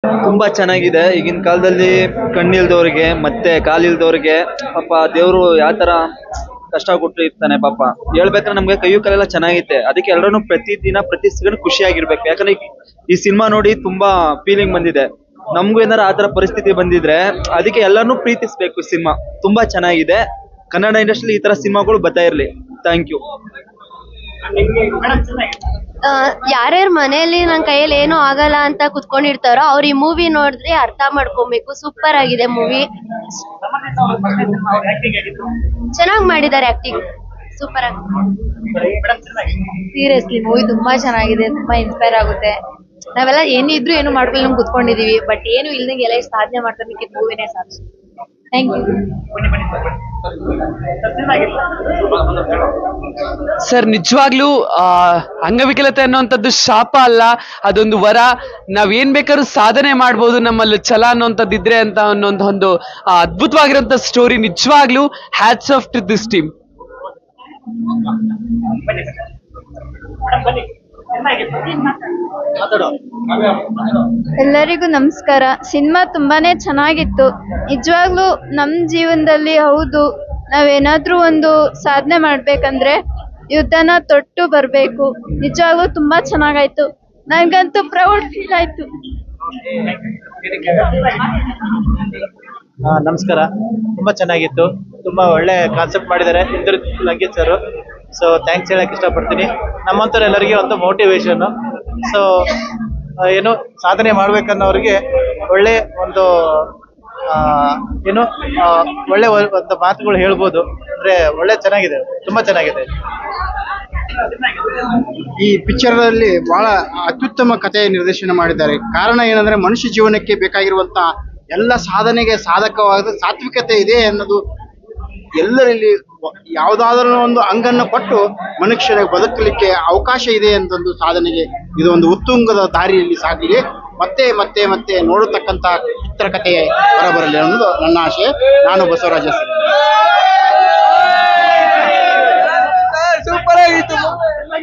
ತುಂಬಾ ಚೆನ್ನಾಗಿದೆ. ಈಗಿನ ಕಾಲದಲ್ಲಿ ಕಣ್ಣಿಲ್ದವ್ರಿಗೆ ಮತ್ತೆ ಕಾಲಿಲ್ದವ್ರಿಗೆ ಪಾಪ ದೇವ್ರು ಯಾವ ತರ ಕಷ್ಟ ಕೊಟ್ಟು ಇರ್ತಾನೆ ಪಾಪ. ಹೇಳ್ಬೇಕಂದ್ರೆ ನಮ್ಗೆ ಕೈಯು ಕಾಲೆಲ್ಲ ಚೆನ್ನಾಗೈತೆ, ಅದಕ್ಕೆ ಎಲ್ಲರೂ ಪ್ರತಿ ದಿನ ಪ್ರತಿ ಸೆಕೆಂಡ್ ಖುಷಿಯಾಗಿರ್ಬೇಕು. ಯಾಕಂದ್ರೆ ಈ ಸಿನಿಮಾ ನೋಡಿ ತುಂಬಾ ಫೀಲಿಂಗ್ ಬಂದಿದೆ. ನಮ್ಗೂ ಏನಾರ ಆತರ ಪರಿಸ್ಥಿತಿ ಬಂದಿದ್ರೆ ಅದಕ್ಕೆ ಎಲ್ಲಾನು ಪ್ರೀತಿಸ್ಬೇಕು. ಸಿನಿಮಾ ತುಂಬಾ ಚೆನ್ನಾಗಿದೆ. ಕನ್ನಡ ಇಂಡಸ್ಟ್ರಿ ಈ ತರ ಸಿನಿಮಾಗಳು ಬರ್ತಾ ಇರ್ಲಿ. Thank you. ಯಾರ್ಯಾರ ಮನೆಯಲ್ಲಿ ನನ್ನ ಕೈಯಲ್ಲಿ ಏನೂ ಆಗಲ್ಲ ಅಂತ ಕುತ್ಕೊಂಡಿರ್ತಾರೋ ಅವ್ರು ಈ ಮೂವಿ ನೋಡಿದ್ರೆ ಅರ್ಥ ಮಾಡ್ಕೊಬೇಕು. ಸೂಪರ್ ಆಗಿದೆ ಮೂವಿ, ಚೆನ್ನಾಗಿ ಮಾಡಿದ್ದಾರೆ ಆಕ್ಟಿಂಗ್, ಸೂಪರ್ ಆಗಿದೆ. ಸೀರಿಯಸ್ಲಿ ಮೂವಿ ತುಂಬಾ ಚೆನ್ನಾಗಿದೆ, ತುಂಬಾ ಇನ್ಸ್ಪೈರ್ ಆಗುತ್ತೆ. ನಾವೆಲ್ಲ ಏನಿದ್ರು ಏನು ಮಾಡ್ಕೊಂಡು ನಮ್ಗೆ ಕುತ್ಕೊಂಡಿದೀವಿ, ಬಟ್ ಏನು ಇಲ್ದಂಗೆ ಎಲ್ಲ ಸಾಧನೆ ಮಾಡ್ತಾರೆ ಮೂವಿನೇ ಸಾಕು. Thank you sir. ನಿಜವಾಗ್ಲೂ ಅಂಗವಿಕಲತೆ ಅನ್ನುವಂಥದ್ದು ಶಾಪ ಅಲ್ಲ, ಅದೊಂದು ವರ. ನಾವೇನ್ ಬೇಕಾದ್ರೂ ಸಾಧನೆ ಮಾಡ್ಬೋದು ನಮ್ಮಲ್ಲಿ ಛಲ ಅನ್ನುವಂಥದ್ದು ಇದ್ರೆ ಅಂತ ಅನ್ನೋಂಥ ಒಂದು ಅದ್ಭುತವಾಗಿರುವಂತ ಸ್ಟೋರಿ. ನಿಜವಾಗ್ಲೂ hats off to this team. ಎಲ್ಲರಿಗೂ ನಮಸ್ಕಾರ. ಸಿನಿಮಾ ತುಂಬಾನೇ ಚೆನ್ನಾಗಿತ್ತು. ನಿಜವಾಗ್ಲೂ ನಮ್ಮ ಜೀವನದಲ್ಲಿ ಹೌದು, ನಾವೇನಾದ್ರೂ ಒಂದು ಸಾಧನೆ ಮಾಡ್ಬೇಕಂದ್ರೆ ಯುದ್ಧನ ತೊಟ್ಟು ಬರ್ಬೇಕು. ನಿಜವಾಗ್ಲೂ ತುಂಬಾ ಚೆನ್ನಾಗಾಯ್ತು, ನನ್ಗಂತೂ ಪ್ರೌಡ್ ಫೀಲ್ ಆಯ್ತು. ನಮಸ್ಕಾರ. ತುಂಬಾ ಚೆನ್ನಾಗಿತ್ತು, ತುಂಬಾ ಒಳ್ಳೆ ಕಾನ್ಸೆಪ್ಟ್ ಮಾಡಿದ್ದಾರೆ Indrajit Lankesh sir. So thanks ಹೇಳಕ್ ಇಷ್ಟಪಡ್ತೀನಿ. ನಮ್ಮಂತರ ಎಲ್ಲರಿಗೆ ಒಂದು ಮೋಟಿವೇಶನ್. ಸೊ ಏನು ಸಾಧನೆ ಮಾಡ್ಬೇಕನ್ನೋರಿಗೆ ಒಳ್ಳೆ ಒಂದು ಏನು ಒಳ್ಳೆ ಒಂದು ಮಾತುಗಳು ಹೇಳ್ಬೋದು. ಅಂದ್ರೆ ಒಳ್ಳೆ ಚೆನ್ನಾಗಿದೆ, ತುಂಬಾ ಚೆನ್ನಾಗಿದೆ. ಈ ಪಿಕ್ಚರ್ ಅಲ್ಲಿ ಬಹಳ ಅತ್ಯುತ್ತಮ ಕಥೆ ನಿರ್ದೇಶನ ಮಾಡಿದ್ದಾರೆ. ಕಾರಣ ಏನಂದ್ರೆ ಮನುಷ್ಯ ಜೀವನಕ್ಕೆ ಬೇಕಾಗಿರುವಂತ ಎಲ್ಲ ಸಾಧನೆಗೆ ಸಾಧಕವಾದ ಸಾತ್ವಿಕತೆ ಇದೆ ಅನ್ನೋದು ಎಲ್ಲರಲ್ಲಿ ಯಾವುದಾದ್ರೂ ಒಂದು ಅಂಗನ್ನು ಕೊಟ್ಟು ಮನುಷ್ಯನಿಗೆ ಬದುಕಲಿಕ್ಕೆ ಅವಕಾಶ ಇದೆ ಅಂತಂದು ಸಾಧನೆಗೆ ಇದು ಒಂದು ಉತ್ತುಂಗದ ದಾರಿಯಲ್ಲಿ ಸಾಗಲಿ, ಮತ್ತೆ ಮತ್ತೆ ಮತ್ತೆ ನೋಡತಕ್ಕಂತ ಚಿತ್ರಕಥೆ ಹೊರಬರಲಿ ಅನ್ನೋದು ನನ್ನ ಆಶೆ. ನಾನು ಬಸವರಾಜ ಸರ್. ಸೂಪರ್ ಆಗಿತ್ತು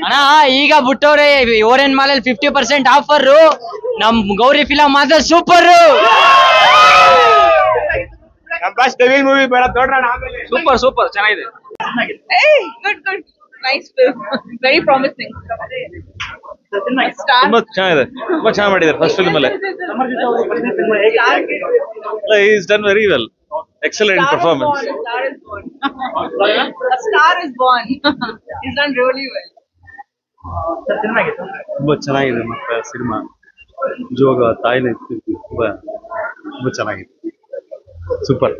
ಅಣ್ಣ. ಈಗ ಬಿಟ್ಟವ್ರೆ ಓರೆನ್ ಮಾಲಲ್ಲಿ 50% ಆಫರ್. ನಮ್ ಗೌರಿ ಫಿಲಂ ಮಾತ್ರ ಸೂಪರ್. ಸೂಪರ್ ಸೂಪರ್ ಚೆನ್ನಾಗಿದೆ. Good good nice film, very promising. ತುಂಬಾ ಚೆನ್ನಾಗಿದೆ, ತುಂಬಾ ಚೆನ್ನಾಗಿ ಮಾಡಿದ್ದಾರೆ. ಫಸ್ಟ್ ಫಿಲ್ಮ್ ಅಲ್ಲೇ is done very well. Excellent performance. A star is born. He's done really well. ತುಂಬಾ ಚೆನ್ನಾಗಿದೆ. ಮತ್ತೆ ಸಿನಿಮಾ ಜೋಗ ತಾಯಿನ ತುಂಬಾ ತುಂಬಾ ಚೆನ್ನಾಗಿದೆ. ಸೂಪರ್.